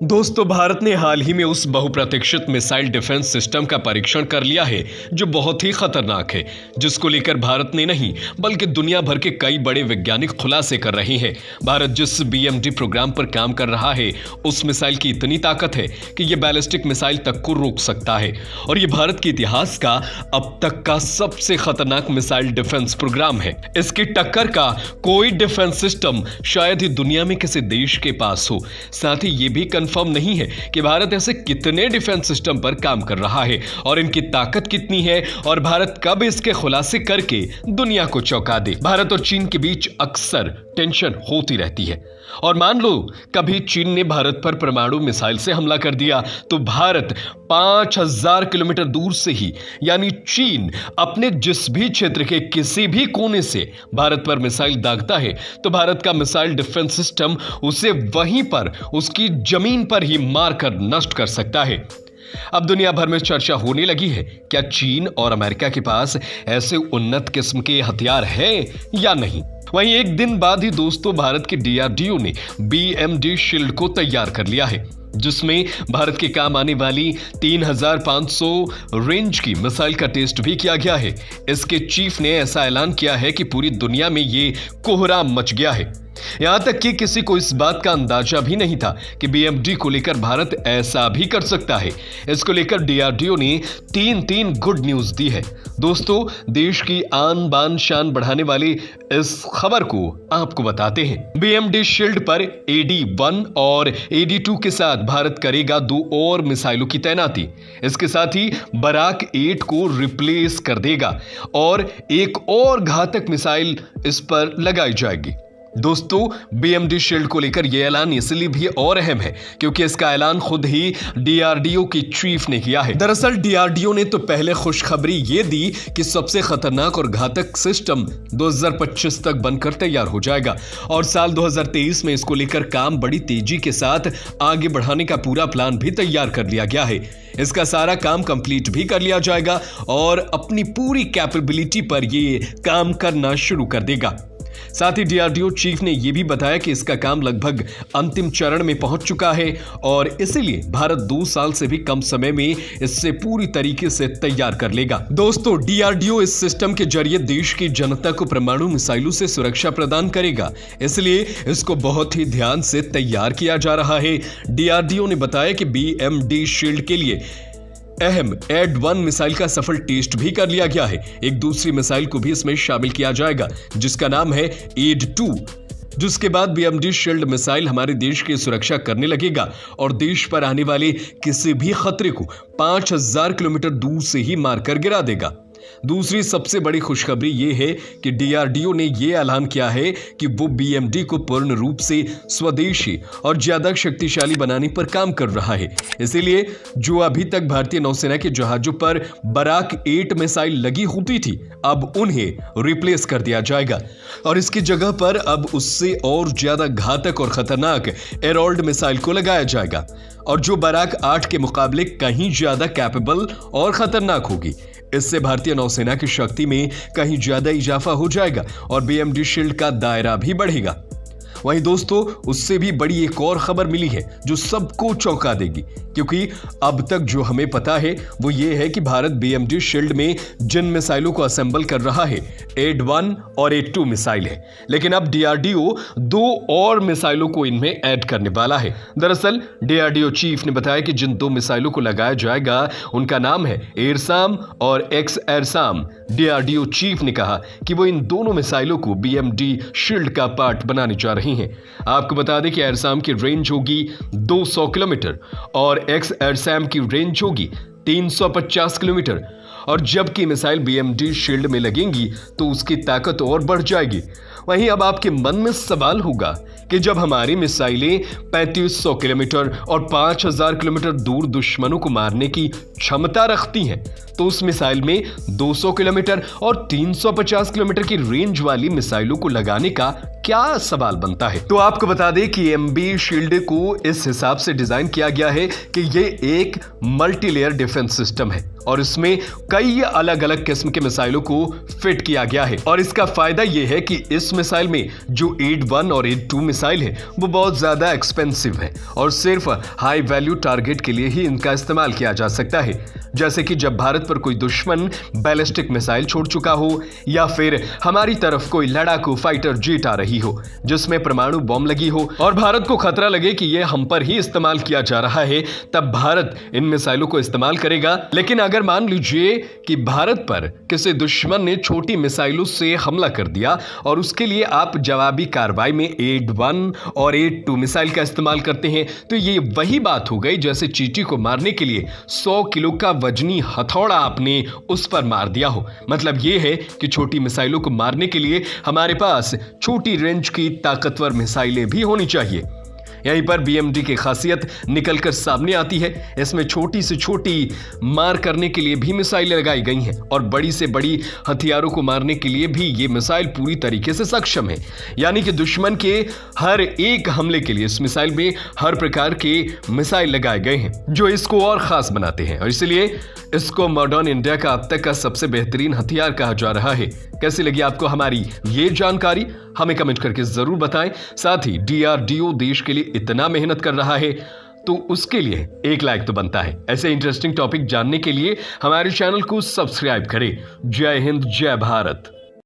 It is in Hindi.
दोस्तों, भारत ने हाल ही में उस बहुप्रतीक्षित मिसाइल डिफेंस सिस्टम का परीक्षण कर लिया है जो बहुत ही खतरनाक है, जिसको लेकर भारत ने नहीं बल्कि दुनिया भर के कई बड़े वैज्ञानिक खुलासे कर रहे हैं। भारत जिस BMD प्रोग्राम पर काम कर रहा है, उस मिसाइल की इतनी ताकत है कि यह बैलिस्टिक मिसाइल तक को रोक सकता है और यह भारत के इतिहास का अब तक का सबसे खतरनाक मिसाइल डिफेंस प्रोग्राम है। इसकी टक्कर का कोई डिफेंस सिस्टम शायद ही दुनिया में किसी देश के पास हो। साथ ही यह भी कंफर्म नहीं है कि भारत ऐसे कितने डिफेंस सिस्टम पर काम कर रहा है और इनकी ताकत कितनी है और भारत कब इसके खुलासे करके दुनिया को चौंका दे। भारत और चीन के बीच अक्सर टेंशन होती रहती है और मान लो कभी चीन ने भारत पर परमाणु मिसाइल से हमला कर दिया तो भारत 5000 किलोमीटर दूर से ही, यानी चीन अपने जिस भी क्षेत्र के किसी भी कोने से भारत पर मिसाइल दागता है तो भारत का मिसाइल डिफेंस सिस्टम उसे वहीं पर उसकी जमीन पर ही मारकर नष्ट कर सकता है। अब दुनिया भर में चर्चा होने लगी है, क्या चीन और अमेरिका के पास ऐसे उन्नत किस्म के हथियार हैं या नहीं। वहीं एक दिन बाद ही दोस्तों, भारत के DRDO ने BMD शील्ड को तैयार कर लिया है, जिसमें भारत के काम आने वाली 3500 रेंज की मिसाइल का टेस्ट भी किया गया है। इसके चीफ ने ऐसा ऐलान किया है कि पूरी दुनिया में ये कोहराम मच गया है। यहां तक कि किसी को इस बात का अंदाजा भी नहीं था कि BMD को लेकर भारत ऐसा भी कर सकता है। इसको लेकर DRDO ने तीन गुड न्यूज दी है। दोस्तों, देश की आन बान शान बढ़ाने वाली इस खबर को आपको बताते हैं। BMD शील्ड पर AD-1 और AD-2 के साथ भारत करेगा 2 और मिसाइलों की तैनाती। इसके साथ ही बराक 8 को रिप्लेस कर देगा और एक और घातक मिसाइल इस पर लगाई जाएगी। दोस्तों, BMD शील्ड को लेकर यह ऐलान इसलिए भी और अहम है क्योंकि इसका ऐलान खुद ही DRDO की चीफ ने किया है। दरअसल DRDO ने तो पहले खुशखबरी ये दी कि सबसे खतरनाक और घातक सिस्टम 2025 तक बनकर तैयार हो जाएगा और साल 2023 में इसको लेकर काम बड़ी तेजी के साथ आगे बढ़ाने का पूरा प्लान भी तैयार कर लिया गया है। इसका सारा काम कंप्लीट भी कर लिया जाएगा और अपनी पूरी कैपेबिलिटी पर ये काम करना शुरू कर देगा। साथ ही DRDO चीफ ने यह भी बताया कि इसका काम लगभग अंतिम चरण में पहुंच चुका है और इसीलिए भारत 2 साल से भी कम समय में इससे पूरी तरीके से तैयार कर लेगा। दोस्तों, DRDO इस सिस्टम के जरिए देश की जनता को परमाणु मिसाइलों से सुरक्षा प्रदान करेगा, इसलिए इसको बहुत ही ध्यान से तैयार किया जा रहा है। DRDO ने बताया कि BMD शील्ड के लिए अहम AD-1 मिसाइल का सफल टेस्ट भी कर लिया गया है। एक दूसरी मिसाइल को भी इसमें शामिल किया जाएगा जिसका नाम है AD-2, जिसके बाद BMD शील्ड मिसाइल हमारे देश की सुरक्षा करने लगेगा और देश पर आने वाले किसी भी खतरे को 5000 किलोमीटर दूर से ही मारकर गिरा देगा। दूसरी सबसे बड़ी खुशखबरी यह है कि DRDO ने यह ऐलान किया है कि वो BMD को पूर्ण रूप से स्वदेशी और ज्यादा शक्तिशाली बनाने पर काम कर रहा है। इसीलिए जो अभी तक भारतीय नौसेना के जहाजों पर बराक 8 मिसाइल लगी होती थी, अब उन्हें रिप्लेस कर दिया जाएगा और इसकी जगह पर अब उससे और ज्यादा घातक और खतरनाक एरोल्ड मिसाइल को लगाया जाएगा और जो बराक 8 के मुकाबले कहीं ज्यादा कैपेबल और खतरनाक होगी। इससे भारतीय नौसेना की शक्ति में कहीं ज्यादा इजाफा हो जाएगा और BMD शील्ड का दायरा भी बढ़ेगा। वहीं दोस्तों, उससे भी बड़ी एक और खबर मिली है जो सबको चौंका देगी, क्योंकि अब तक जो हमें पता है वो ये है कि भारत BMD शील्ड में जिन मिसाइलों को असेंबल कर रहा है AD-1 और AD-2 मिसाइल है, लेकिन अब DRDO 2 और मिसाइलों को इनमें ऐड करने वाला है। दरअसल DRDO चीफ ने बताया कि जिन 2 मिसाइलों को लगाया जाएगा उनका नाम है एरसाम और एक्स-एरसाम। DRDO चीफ ने कहा कि वो इन दोनों मिसाइलों को BMD शील्ड का पार्ट बनाने जा रही हैं। आपको बता दें कि एरसाम की रेंज होगी 200 किलोमीटर और एक्स-एरसाम की रेंज होगी 350 किलोमीटर और जबकि मिसाइल BMD शील्ड में लगेंगी तो उसकी ताकत और बढ़ जाएगी। वहीं अब आपके मन में सवाल होगा कि जब हमारी मिसाइलें 3500 किलोमीटर और 5000 किलोमीटर दूर दुश्मनों को मारने की क्षमता रखती हैं, तो उस मिसाइल में 200 किलोमीटर और 350 किलोमीटर की रेंज वाली मिसाइलों को लगाने का क्या सवाल बनता है। तो आपको बता दें कि MB शील्ड को इस हिसाब से डिजाइन किया गया है कि ये एक मल्टीलेयर डिफेंस सिस्टम है और इसमें कई अलग अलग किस्म के मिसाइलों को फिट किया गया है और इसका फायदा यह है कि इस मिसाइल में जो AD-1 और AD-2 मिसाइल है वो बहुत ज्यादा एक्सपेंसिव है और सिर्फ हाई वैल्यू टारगेट के लिए ही इनका इस्तेमाल किया जा सकता है, जैसे कि जब भारत पर कोई दुश्मन बैलिस्टिक मिसाइल छोड़ चुका हो या फिर हमारी तरफ कोई लड़ाकू फाइटर जेट आ रही हो जिसमें परमाणु बम लगी हो और भारत को खतरा लगे कि यह हम पर ही इस्तेमाल किया जा रहा है, तब भारत इन मिसाइलों को इस्तेमाल करेगा। लेकिन अगर मान लीजिए कि भारत पर किसी दुश्मन ने छोटी मिसाइलों से हमला कर दिया और उसके लिए आप जवाबी कार्रवाई में 8-1 और 8-2 मिसाइल का इस्तेमाल करते हैं, तो ये वही बात हो गई जैसे चींटी को मारने के लिए 100 किलो का वजनी हथौड़ा आपने उस पर मार दिया हो। मतलब यह है कि छोटी मिसाइलों को मारने के लिए हमारे पास छोटी रेंज की ताकतवर मिसाइलें भी होनी चाहिए। यहीं पर बीएमडी की खासियत निकलकर सामने आती है। इसमें छोटी से छोटी मार करने के लिए भी मिसाइलें लगाई गई हैं और बड़ी से बड़ी हथियारों को मारने के लिए भी ये मिसाइल पूरी तरीके से सक्षम है। यानी कि दुश्मन के हर एक हमले के लिए इस मिसाइल में हर प्रकार के मिसाइल लगाए गए हैं जो इसको और खास बनाते हैं और इसलिए इसको मॉडर्न इंडिया का अब तक का सबसे बेहतरीन हथियार कहा जा रहा है। कैसी लगी आपको हमारी ये जानकारी? हमें कमेंट करके जरूर बताएं। साथ ही डीआरडीओ देश के लिए इतना मेहनत कर रहा है तो उसके लिए एक लाइक तो बनता है। ऐसे इंटरेस्टिंग टॉपिक जानने के लिए हमारे चैनल को सब्सक्राइब करें। जय हिंद, जय भारत।